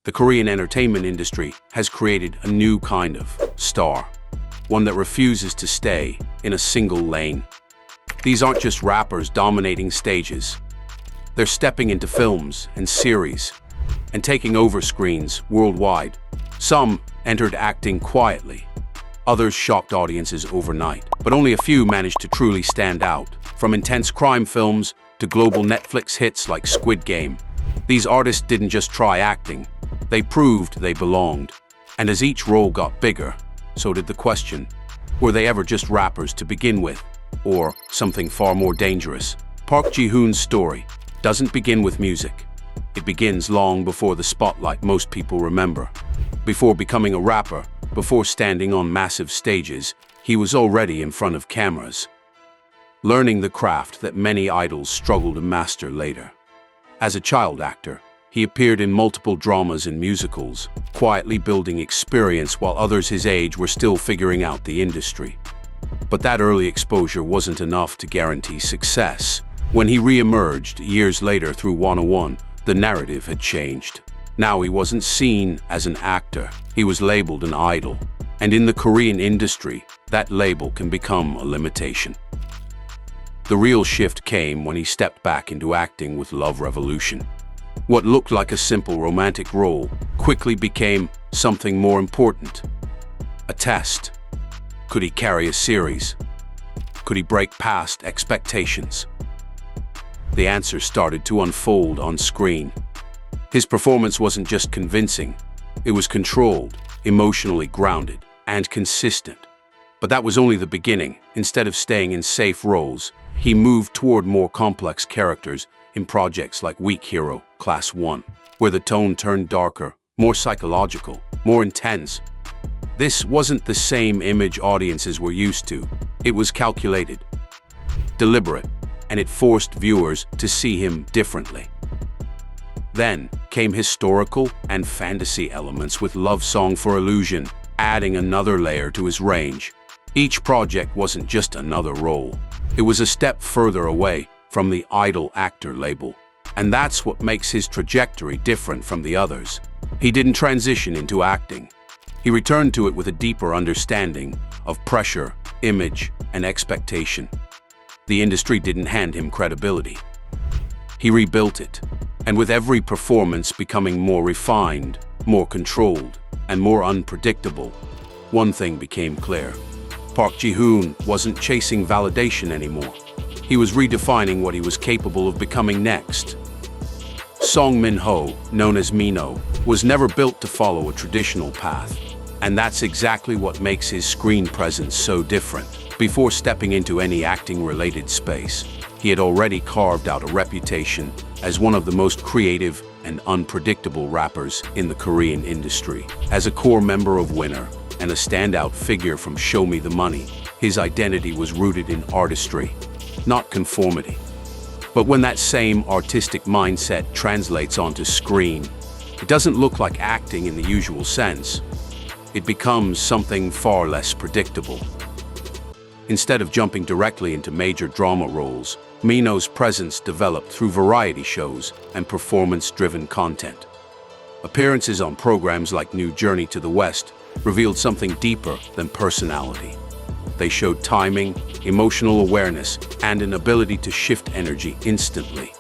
The Korean entertainment industry has created a new kind of star, one that refuses to stay in a single lane. These aren't just rappers dominating stages. They're stepping into films and series and taking over screens worldwide. Some entered acting quietly. Others shocked audiences overnight. But only a few managed to truly stand out. From intense crime films to global Netflix hits like Squid Game, these artists didn't just try acting. They proved they belonged. And as each role got bigger, so did the question, were they ever just rappers to begin with, or something far more dangerous? Park Ji-hoon's story doesn't begin with music. It begins long before the spotlight most people remember. Before becoming a rapper, before standing on massive stages, he was already in front of cameras, learning the craft that many idols struggle to master later. As a child actor, he appeared in multiple dramas and musicals, quietly building experience while others his age were still figuring out the industry. But that early exposure wasn't enough to guarantee success. When he re-emerged years later through 101, the narrative had changed. Now he wasn't seen as an actor, he was labeled an idol. And in the Korean industry, that label can become a limitation. The real shift came when he stepped back into acting with Love Revolution. What looked like a simple romantic role quickly became something more important. A test. Could he carry a series? Could he break past expectations? The answer started to unfold on screen. His performance wasn't just convincing, it was controlled, emotionally grounded, and consistent. But that was only the beginning. Instead of staying in safe roles, he moved toward more complex characters in projects like Weak Hero, Class 1, where the tone turned darker, more psychological, more intense. This wasn't the same image audiences were used to. It was calculated, deliberate, and it forced viewers to see him differently. Then came historical and fantasy elements with Love Song for Illusion, adding another layer to his range. Each project wasn't just another role. It was a step further away from the idol actor label. And that's what makes his trajectory different from the others. He didn't transition into acting. He returned to it with a deeper understanding of pressure, image, and expectation. The industry didn't hand him credibility. He rebuilt it, and with every performance becoming more refined, more controlled, and more unpredictable, one thing became clear. Park Ji-hoon wasn't chasing validation anymore. He was redefining what he was capable of becoming next. Song Min-ho, known as Mino, was never built to follow a traditional path. And that's exactly what makes his screen presence so different. Before stepping into any acting-related space, he had already carved out a reputation as one of the most creative and unpredictable rappers in the Korean industry. As a core member of Winner and a standout figure from Show Me the Money, his identity was rooted in artistry, not conformity. But when that same artistic mindset translates onto screen, it doesn't look like acting in the usual sense. It becomes something far less predictable. Instead of jumping directly into major drama roles, Mino's presence developed through variety shows and performance-driven content. Appearances on programs like New Journey to the West revealed something deeper than personality. They showed timing, emotional awareness, and an ability to shift energy instantly.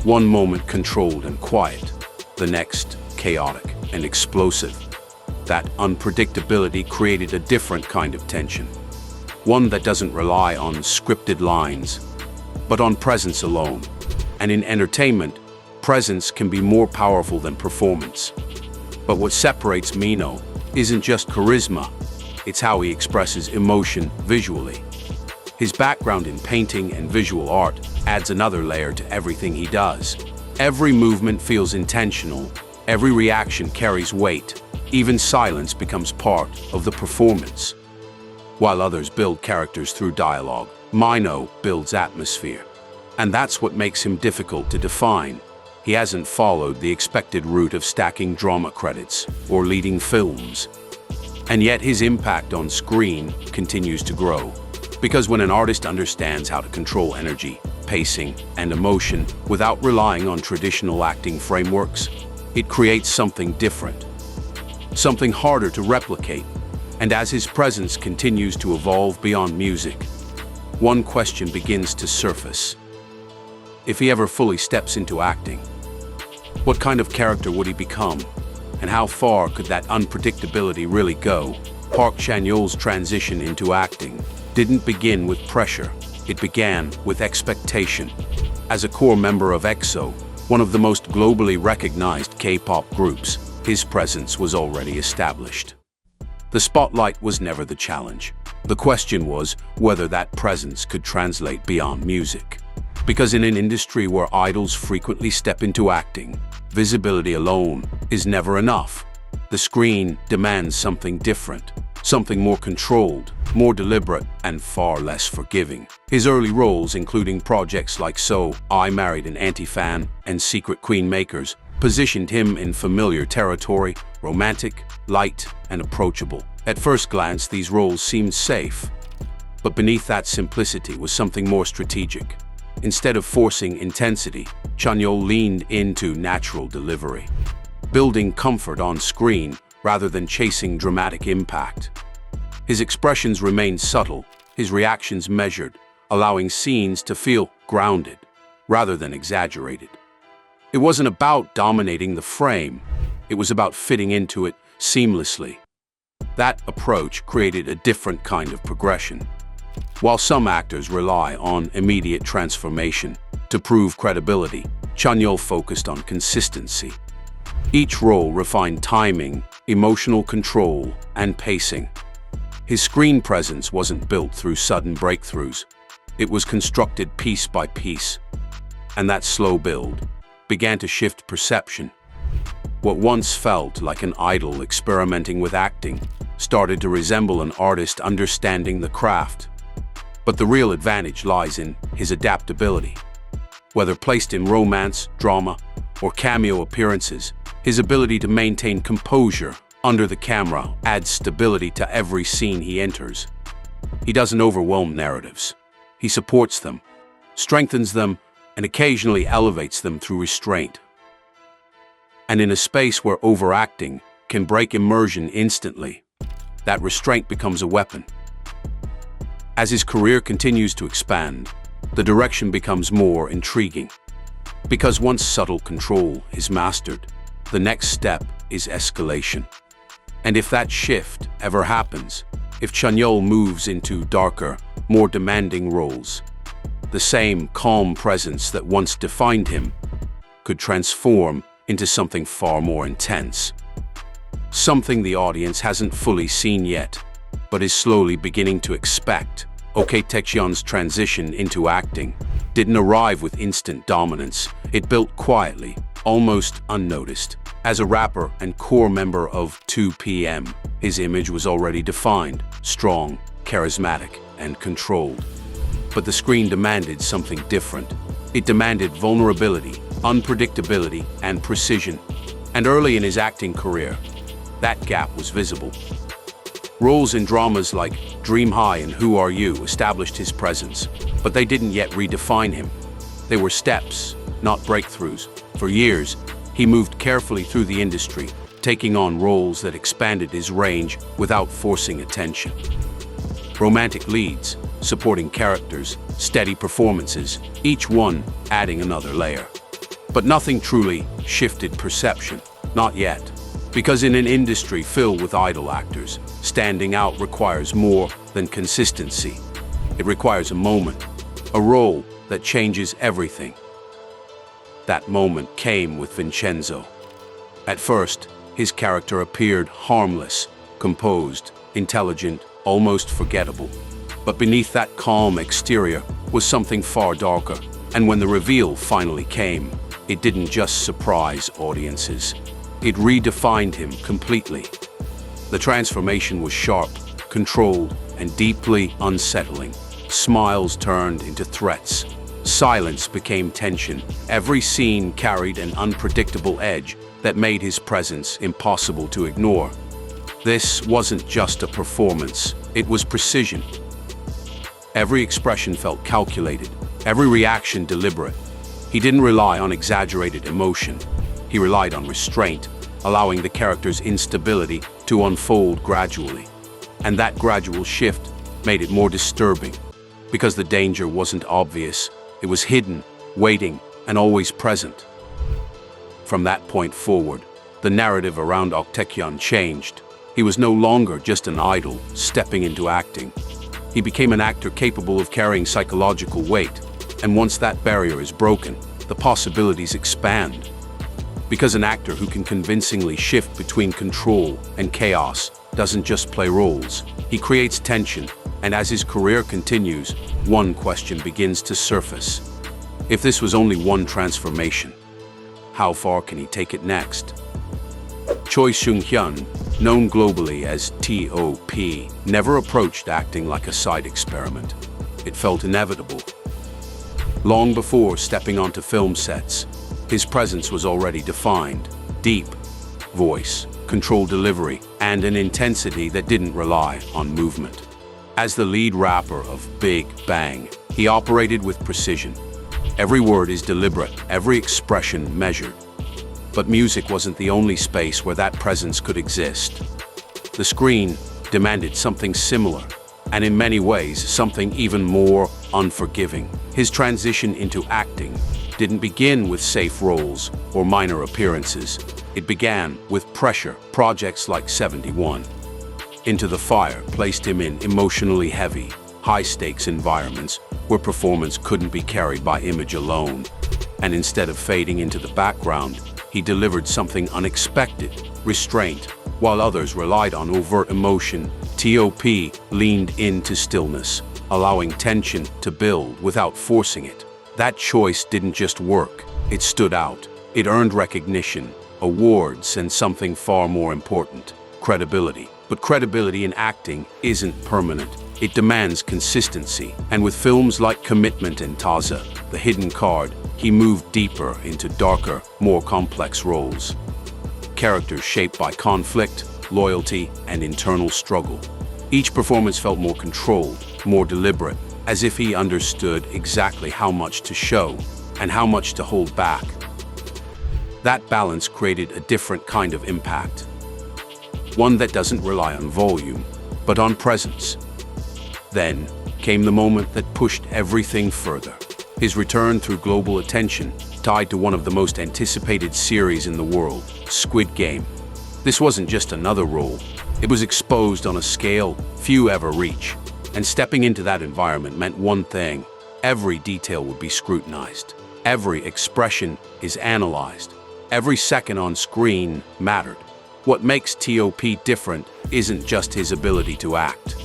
One moment controlled and quiet, the next chaotic and explosive. That unpredictability created a different kind of tension. One that doesn't rely on scripted lines, but on presence alone. And in entertainment, presence can be more powerful than performance. But what separates Mino isn't just charisma, it's how he expresses emotion visually. His background in painting and visual art adds another layer to everything he does. Every movement feels intentional, every reaction carries weight, even silence becomes part of the performance. While others build characters through dialogue, Mino builds atmosphere. And that's what makes him difficult to define. He hasn't followed the expected route of stacking drama credits or leading films. And yet his impact on screen continues to grow. Because when an artist understands how to control energy, pacing, and emotion without relying on traditional acting frameworks, it creates something different, something harder to replicate. And as his presence continues to evolve beyond music, one question begins to surface. If he ever fully steps into acting, what kind of character would he become? And how far could that unpredictability really go? Park Chan-yeol's transition into acting didn't begin with pressure. It began with expectation. As a core member of EXO, one of the most globally recognized K-pop groups, his presence was already established. The spotlight was never the challenge. The question was whether that presence could translate beyond music. Because in an industry where idols frequently step into acting, visibility alone is never enough. The screen demands something different, something more controlled, more deliberate, and far less forgiving. His early roles, including projects like So, I Married an Anti-Fan and Secret Queen Makers, positioned him in familiar territory, romantic, light, and approachable. At first glance, these roles seemed safe, but beneath that simplicity was something more strategic. Instead of forcing intensity, Chan-yeol leaned into natural delivery, building comfort on screen rather than chasing dramatic impact. His expressions remained subtle, his reactions measured, allowing scenes to feel grounded rather than exaggerated. It wasn't about dominating the frame, it was about fitting into it seamlessly. That approach created a different kind of progression. While some actors rely on immediate transformation to prove credibility, Chan-yeol focused on consistency. Each role refined timing, emotional control, and pacing. His screen presence wasn't built through sudden breakthroughs. It was constructed piece by piece. And that slow build began to shift perception. What once felt like an idol experimenting with acting started to resemble an artist understanding the craft. But the real advantage lies in his adaptability. Whether placed in romance, drama, or cameo appearances, his ability to maintain composure under the camera adds stability to every scene he enters. He doesn't overwhelm narratives. He supports them, strengthens them, and occasionally elevates them through restraint. And in a space where overacting can break immersion instantly, that restraint becomes a weapon. As his career continues to expand, the direction becomes more intriguing. Because once subtle control is mastered, the next step is escalation. And if that shift ever happens, if Chan-yeol moves into darker, more demanding roles, the same calm presence that once defined him could transform into something far more intense. Something the audience hasn't fully seen yet, but is slowly beginning to expect. Taecyeon's transition into acting didn't arrive with instant dominance. It built quietly, almost unnoticed. As a rapper and core member of 2PM, his image was already defined, strong, charismatic, and controlled. But the screen demanded something different. It demanded vulnerability, unpredictability, and precision. And early in his acting career, that gap was visible. Roles in dramas like Dream High and Who Are You established his presence, but they didn't yet redefine him. They were steps, not breakthroughs. For years, he moved carefully through the industry, taking on roles that expanded his range without forcing attention. Romantic leads, supporting characters, steady performances, each one adding another layer. But nothing truly shifted perception, not yet. Because in an industry filled with idol actors, standing out requires more than consistency. It requires a moment, a role that changes everything. That moment came with Vincenzo. At first, his character appeared harmless, composed, intelligent, almost forgettable. But beneath that calm exterior was something far darker. And when the reveal finally came, it didn't just surprise audiences. It redefined him completely. The transformation was sharp, controlled, and deeply unsettling. Smiles turned into threats. Silence became tension. Every scene carried an unpredictable edge that made his presence impossible to ignore. This wasn't just a performance, it was precision. Every expression felt calculated, every reaction deliberate. He didn't rely on exaggerated emotion. He He relied on restraint, allowing the character's instability to unfold gradually. And that gradual shift made it more disturbing, because the danger wasn't obvious. It was hidden, waiting, and always present. From that point forward, the narrative around Ok Taecyeon changed. He was no longer just an idol stepping into acting. He became an actor capable of carrying psychological weight, and once that barrier is broken, the possibilities expand. Because an actor who can convincingly shift between control and chaos doesn't just play roles, he creates tension, and as his career continues, one question begins to surface. If this was only one transformation, how far can he take it next? Choi Seung-hyun, known globally as T.O.P., never approached acting like a side experiment. It felt inevitable. Long before stepping onto film sets, his presence was already defined: deep voice, controlled delivery, and an intensity that didn't rely on movement. As the lead rapper of Big Bang, he operated with precision. Every word is deliberate, every expression measured. But music wasn't the only space where that presence could exist. The screen demanded something similar, and in many ways, something even more unforgiving. His transition into acting didn't begin with safe roles or minor appearances. It began with pressure. Projects like 71, Into the Fire placed him in emotionally heavy, high-stakes environments where performance couldn't be carried by image alone. And instead of fading into the background, he delivered something unexpected: restraint. While others relied on overt emotion, T.O.P. leaned into stillness, allowing tension to build without forcing it. That choice didn't just work, it stood out. It earned recognition, awards, and something far more important: credibility. But credibility in acting isn't permanent. It demands consistency. And with films like Commitment and Taza, The Hidden Card, he moved deeper into darker, more complex roles. Characters shaped by conflict, loyalty, and internal struggle. Each performance felt more controlled, more deliberate, as if he understood exactly how much to show and how much to hold back. That balance created a different kind of impact. One that doesn't rely on volume, but on presence. Then came the moment that pushed everything further. His return through global attention, tied to one of the most anticipated series in the world, Squid Game. This wasn't just another role. It was exposed on a scale few ever reach. And stepping into that environment meant one thing: every detail would be scrutinized. Every expression is analyzed. Every second on screen mattered. What makes T.O.P. different isn't just his ability to act.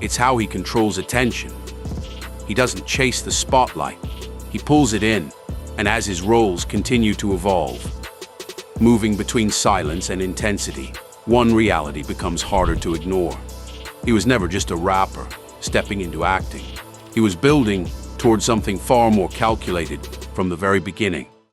It's how he controls attention. He doesn't chase the spotlight. He pulls it in, and as his roles continue to evolve, moving between silence and intensity, one reality becomes harder to ignore. He was never just a rapper stepping into acting. He was building towards something far more calculated from the very beginning.